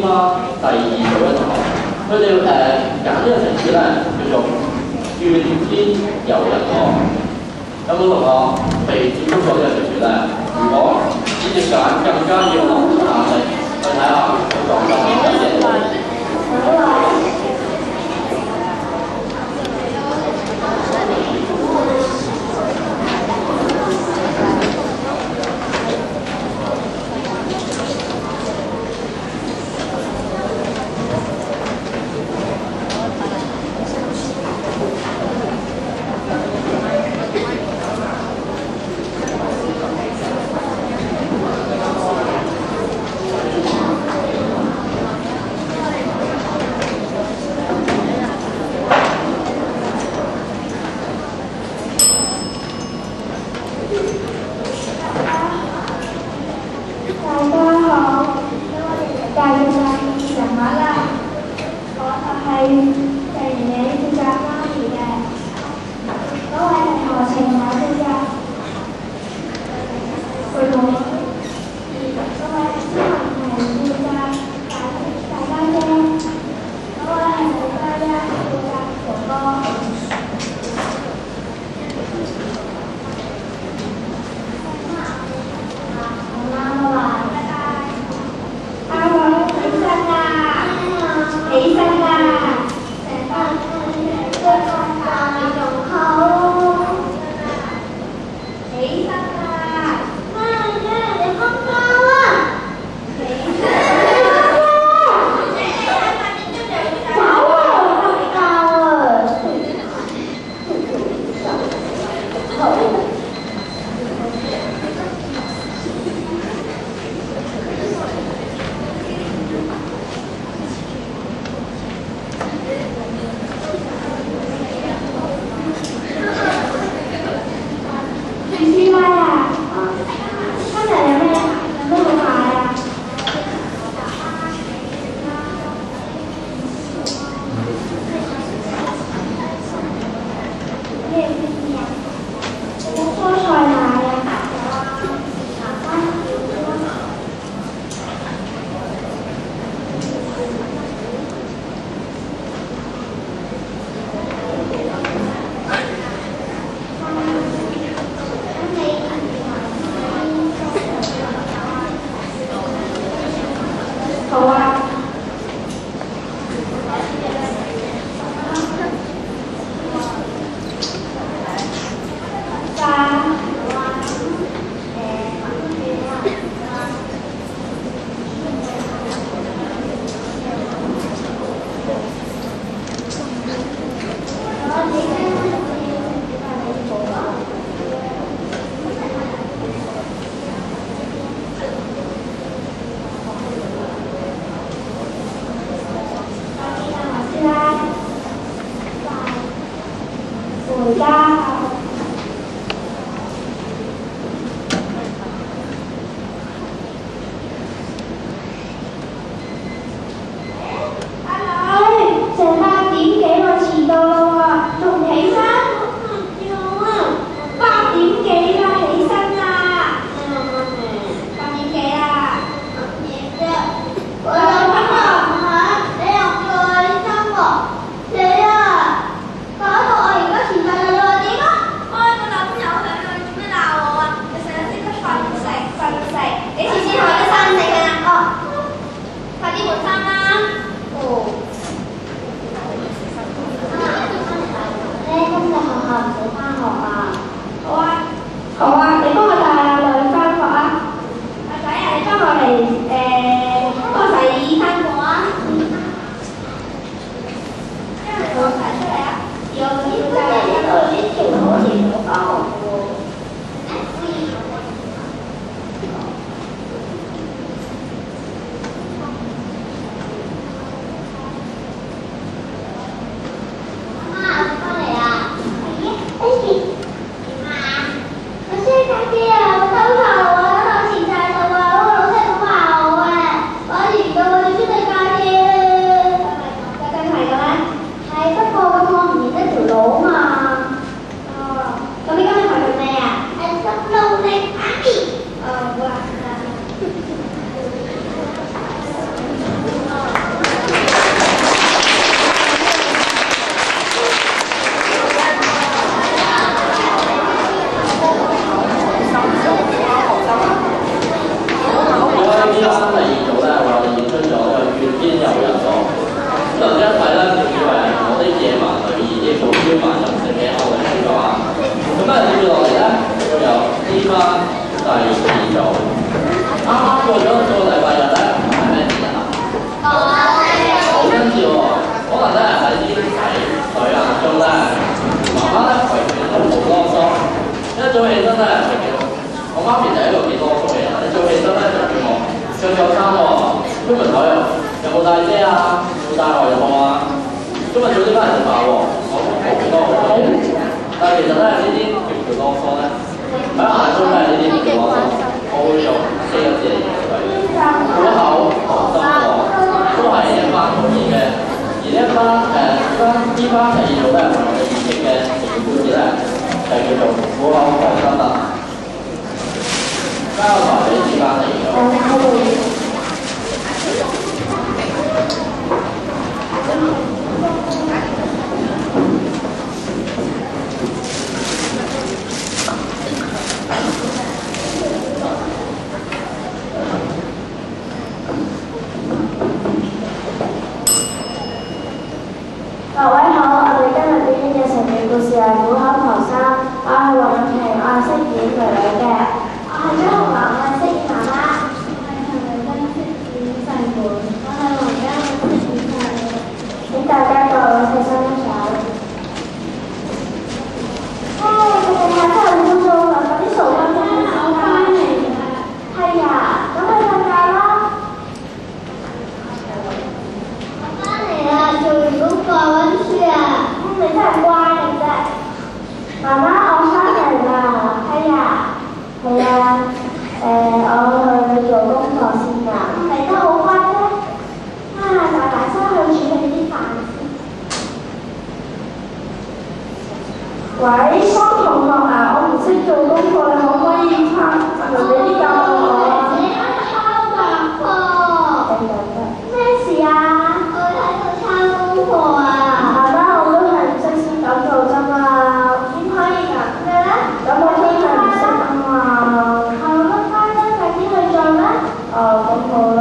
花第二組嘅同學，佢哋揀呢個城市咧叫做怨天尤人愛。有冇同學被接觸過呢個城市咧？如果只係揀更加要落下力去睇下佢講緊啲乜嘢。起身啦！要變咗。啱啱過咗個禮拜日咧，係咩節日啊？好跟住喎，可能咧喺啲仔女眼中咧，媽媽咧永遠都好囉嗦。一早起身咧，我媽咪就係一個幾囉嗦嘅人。一早起身咧就叫我上咗衫喎，出門口有冇帶遮啊？有冇帶外套啊？今日早啲翻嚟食飯喎，我都好多嘢。但係其實咧呢啲叫唔叫囉嗦咧？喺眼中咧呢啲唔叫囉嗦，我會用4個字嚟形容佢：苦口婆心喎，都係一班好嘢嘅。而呢一班呢班係要做咧我哋演繹嘅情故事咧，就叫做苦口婆心啦。交台俾呢班嚟咗。各位好，我哋今日表演嘅成語故事係苦口婆心。我係黃永琪，我係飾演女女嘅。我係張紅蘭，我係飾演媽媽。我係陳麗珍，飾演細妹。我係黃嘉敏，飾演細妹。請大家各位細心一首。佢哋係真係好污糟啊！嗰啲掃把真係掃翻嚟嘅。係啊，咁你瞓覺啦。做完功課溫書啊！你真係乖嘅啫。媽媽，我翻嚟啦。係啊，係啊。我去做功課先㗎。嚟得好乖啫。大聲去處理啲飯先。喂，雙同學啊，我唔識做功課，你可唔可以幫你啲教我啊？你喺度抄功課。咩事啊？功課啊！媽媽，我都係唔識先咁做啫嘛，點可以咁嘅咧？咁我真係唔識啊嘛。係咪得翻咧？快啲去做咧！哦，咁好啦。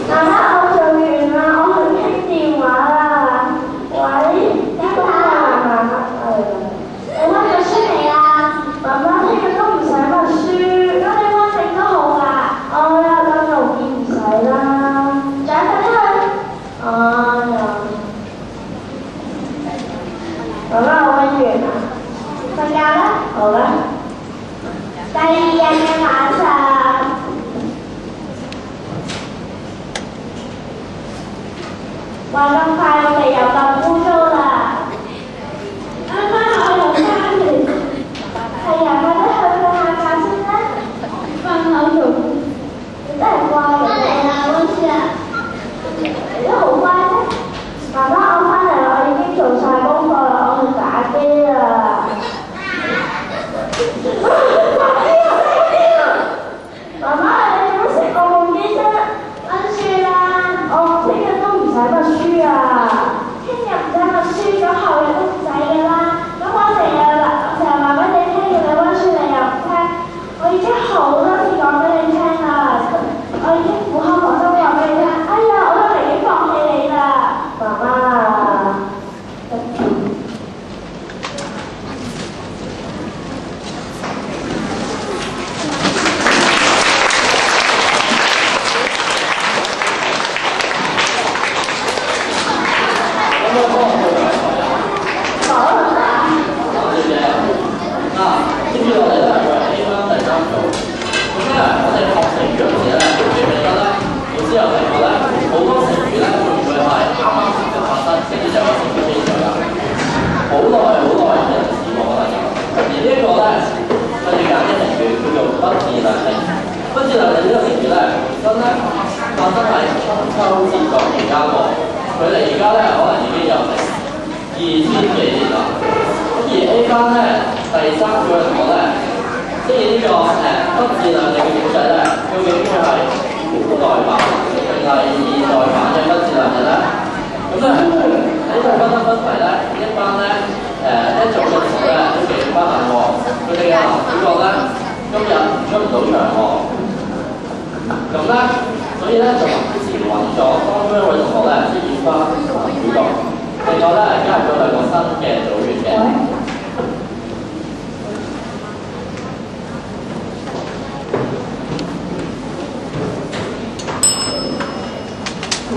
媽媽，我做完啦，我去傾電話啦。喂，得啦，媽媽。你溫咗書未啊？媽媽，聽日都唔使溫書，咁你溫定都好㗎。哦，咁就唔使啦。媽媽，我溫完啦，瞓覺啦，好啦。第二日嘅晚上，話咁快我哋又咁污糟啦。啱啱我又翻嚟，係啊，快啲去瞓下覺先啦。瞓好做，你真係乖嘅。翻嚟啦，溫書啊。你都好乖啫。媽媽，我翻嚟啦，我已經做晒功課啦，我去打機啦。媽媽，你點樣食我部機啫？溫書啦，我聽日都唔使溫書啊。聽日唔使溫書，咁後日都唔使㗎啦。咁我成日話俾你聽，叫你溫書你又唔聽。我已經好多次講俾你聽啦，我已經苦口婆心話俾你聽。哎呀，我都寧願放棄你啦，媽媽。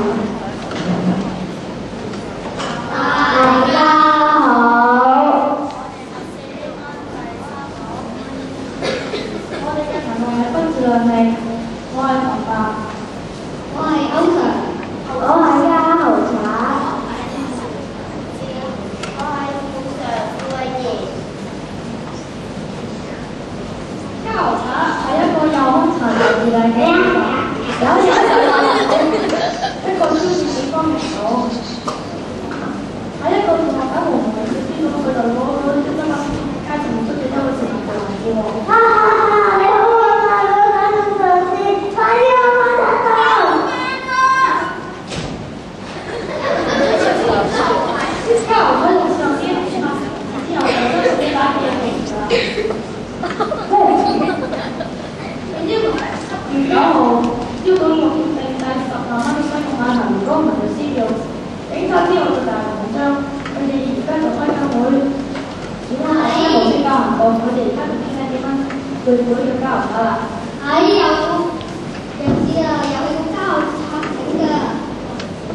大家好。我哋嘅題目係不自量力。我係唐伯。我係歐常。我係家豪茶。我係副常顧慧儀。家豪茶係一個有空殘又自量嘅人，一個超市小方面手。喺一個同學喺黃梅市邊度，佢就攞咗一粒街前面出嘅一個成個環叫我。哈哈哈！你好啊，老闆同上司，快啲幫我打鬥！之後喺路上邊之後就將自己打嘅嘢停咗。月9號，朝早6點定帶10萬蚊嘅西貢碼頭，如果唔係就撕票。警察之後就大紅章，佢哋而家就開緊會，如果大家冇先交行動，佢哋而家就傾緊點樣對付呢個交流卡啦。又知啊，有個交流卡整㗎，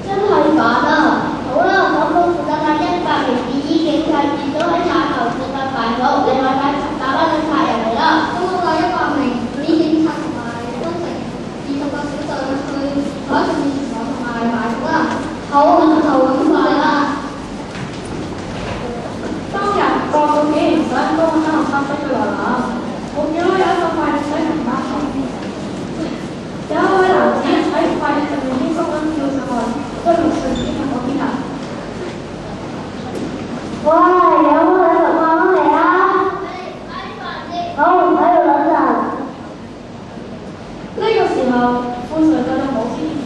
真係煩啊！好啦，我都負責帶100名便衣警察，見到喺碼頭負責排路，另外帶10打班嘅客人嚟啦。咁我帶100名便衣警察同埋分成20個小隊去海上面同埋埋伏啦。好，就咁快啦。當日過到幾年想幫我交流卡俾佢來拿，冇幾耐有一個快遞仔同碼頭邊，有一位男子喺快遞上面輕鬆咁跳上來，對陸上邊嘅嗰邊人。喂，有冇禮物買翻嚟啊？好，喺度等陣。呢個時候，副 Sir 就冇先。